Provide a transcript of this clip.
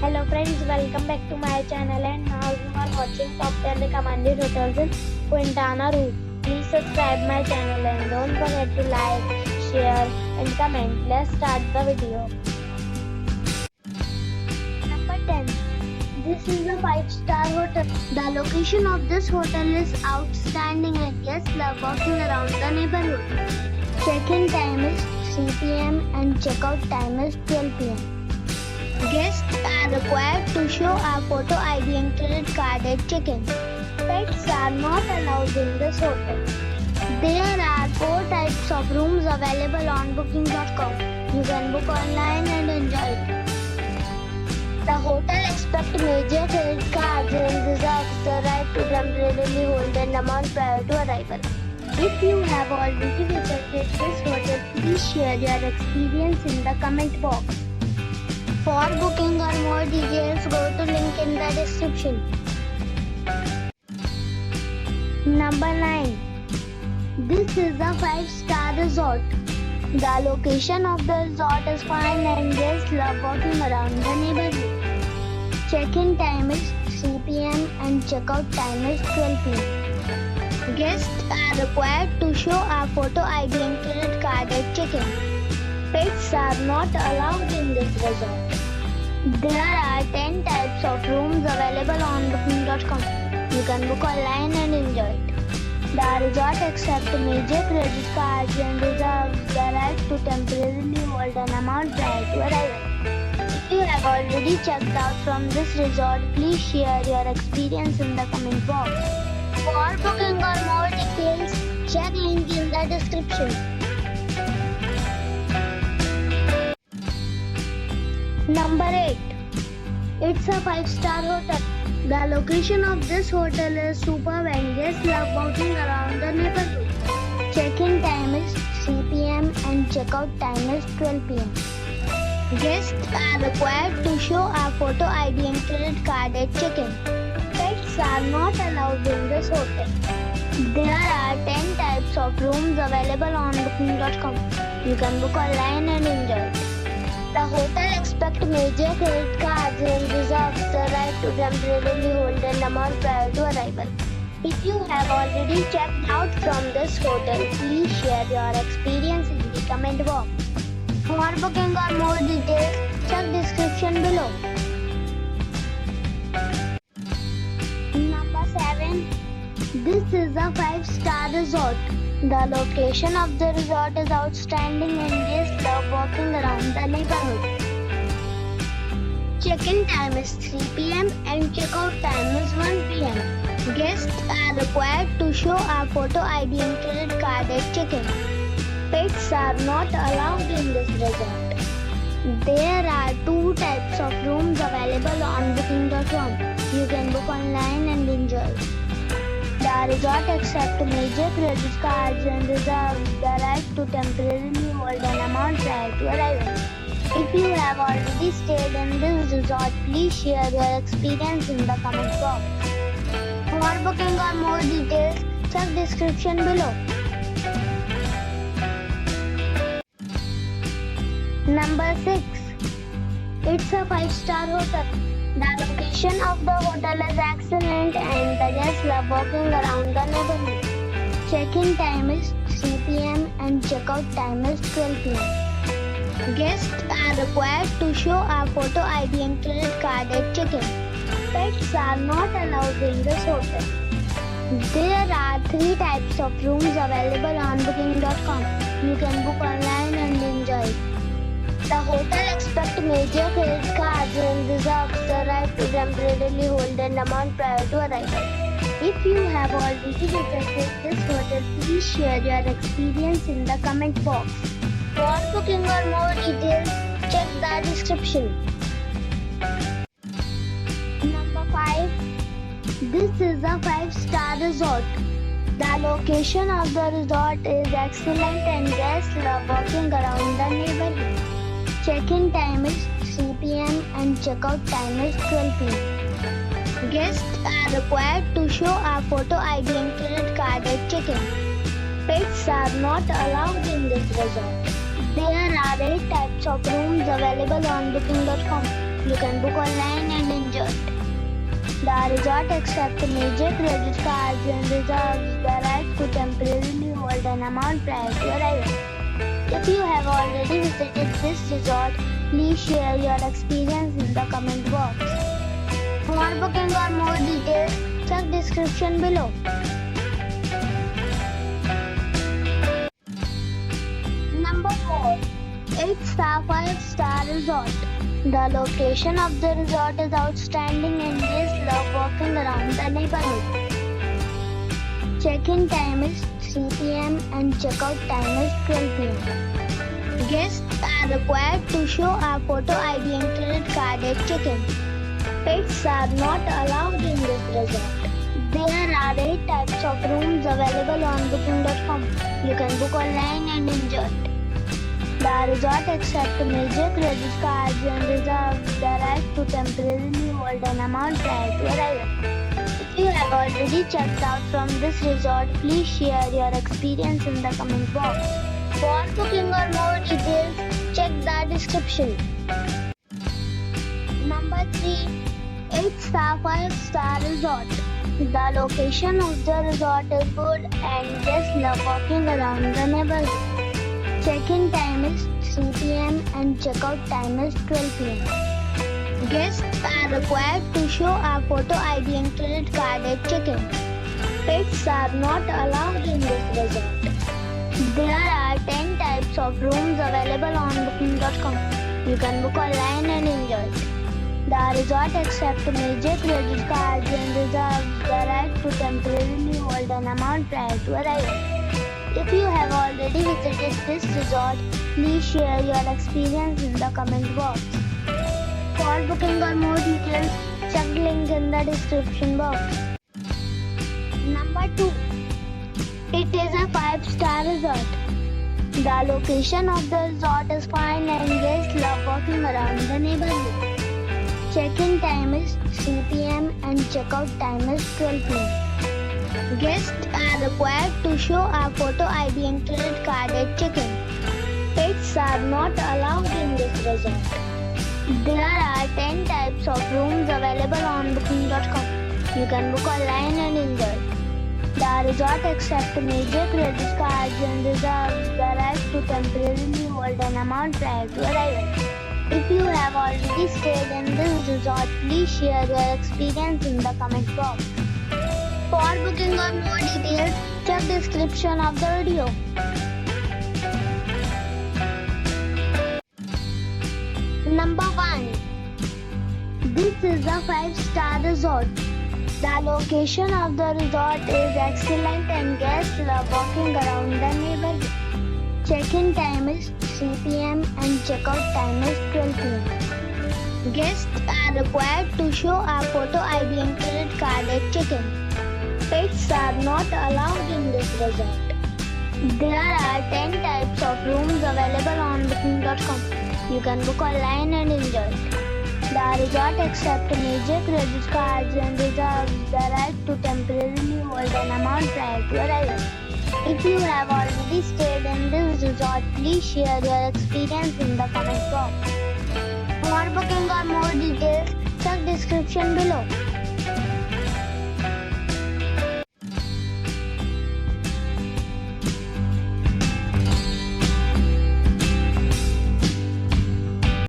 Hello friends, welcome back to my channel and now you are watching top 10 recommended hotels in Quintana Roo. Please subscribe my channel and don't forget to like, share and comment. Let's start the video. Number 10. This is a 5-star hotel. The location of this hotel is outstanding and guests love walking around the neighborhood. Check-in time is 3 p.m. and check-out time is 12 p.m. Guests are required to show a photo ID and credit card at check-in. Pets are not allowed in this hotel. There are 4 types of rooms available on booking.com. You can book online and enjoy it. The hotel accepts major credit cards and reserves the right to temporarily hold an amount prior to arrival. If you have already visited this hotel, please share your experience in the comment box. For booking or more details, go to link in the description. Number 9. This is a 5-star resort. The location of the resort is fine and guests love walking around the neighborhood. Check-in time is 3 p.m. and check-out time is 12 p.m. Guests are required to show a photo ID and credit card at check-in. Pets are not allowed in this resort. There are 10 types of rooms available on booking.com. You can book online and enjoy it. The resort accepts major credit cards and reserves the right to temporarily hold an amount prior to arrival. If you have already checked out from this resort, please share your experience in the comment box. For booking or more details, check link in the description. Number 8. It's a 5-star hotel. The location of this hotel is superb and guests love walking around the neighborhood. Check-in time is 3 p.m. and check-out time is 12 p.m. Guests are required to show a photo ID and credit card at check-in. Pets are not allowed in this hotel. There are 10 types of rooms available on booking.com. You can book online and enjoy it. The hotel accepts major credit cards and reserves the right to temporarily hold an amount prior to arrival. If you have already checked out from this hotel, please share your experience in the comment box. For booking or more details, check description below. Number 7. This is a 5-star resort. The location of the resort is outstanding and guests love walking around the neighborhood. Check-in time is 3 p.m. and check-out time is 1 p.m. Guests are required to show a photo ID and credit card at check-in. Pets are not allowed in this resort. There are 2 types of rooms available on booking.com. You can book online and enjoy it. The resort accepts major credit cards and reserves the right to temporarily hold an amount prior to arrival. If you have already stayed in this resort, please share your experience in the comment box. For booking or more details, check description below. Number 6. It's a 5-star hotel. The location of the hotel is excellent and the guests love walking around the neighborhood. Check-in time is 3 p.m. and check-out time is 12 p.m. Guests are required to show a photo ID and credit card at check-in. Pets are not allowed in this hotel. There are 3 types of rooms available on booking.com. You can book online and enjoy it. The hotel accepts major credit cards and reserves the right to temporarily hold an amount prior to arrival. If you have already visited this hotel, please share your experience in the comment box. For booking or more details, check the description. Number 5. This is a 5-star resort. The location of the resort is excellent and guests love walking around the neighborhood. Check-in time is 3 p.m. and check-out time is 12 p.m. Guests are required to show a photo ID and credit card at check-in. Pets are not allowed in this resort. There are 8 types of rooms available on booking.com. You can book online and enjoy it. The resort accepts major credit cards and reserves the right to temporarily hold an amount prior to arrival. If you have already visited this resort, please share your experience in the comment box. For booking or more details, check description below. Number 4. 8-star 5-star resort. The location of the resort is outstanding and guests love walking around the neighborhood. Check-in time is 3 p.m. and check-out time is 12 p.m. Guests are required to show a photo ID and credit card at check-in. Pets are not allowed in this resort. There are 8 types of rooms available on booking.com. You can book online and enjoy it. The resort accepts major credit cards and reserves the right to temporarily hold an amount prior to arrival. If you have already checked out from this resort, please share your experience in the comment box. For booking or more details, check the description. Number 3. 8-star 5-star resort. The location of the resort is good and guests love walking around the neighborhood. Check-in time is 3 p.m. and check-out time is 12 p.m. Guests are required to show a photo ID and credit card at check-in. Pets are not allowed in this resort. There are 10 types of rooms available on booking.com. You can book online and enjoy it. The resort accepts major credit cards and reserves the right to temporarily hold an amount prior to arrival. If you have already visited this resort, please share your experience in the comment box. For booking or more details, check the link in the description box. Number 2. It is a 5-star resort. The location of the resort is fine and guests love walking around the neighborhood. Check-in time is 3 p.m. and check-out time is 12 p.m. Guests are required to show a photo ID and credit card at check-in. Pets are not allowed in this resort. There are 10 types of rooms available on booking.com. You can book online and enjoy it. The resort accepts major credit cards and reserves the right to temporarily hold an amount prior to arrival. If you have already stayed in this resort, please share your experience in the comment box. For booking or more details, check description of the video. Number 1. This is a 5-star resort. The location of the resort is excellent and guests love walking around the neighborhood. Check-in time is 3 p.m. and check-out time is 12 p.m. Guests are required to show a photo ID and credit card at check-in. Pets are not allowed in this resort. There are 10 types of rooms available on booking.com. You can book online and enjoy it. The resort accepts major credit cards and reserves the right to temporarily hold an amount prior to arrival. If you have already stayed in this resort, please share your experience in the comment box. For booking or more details, check description below.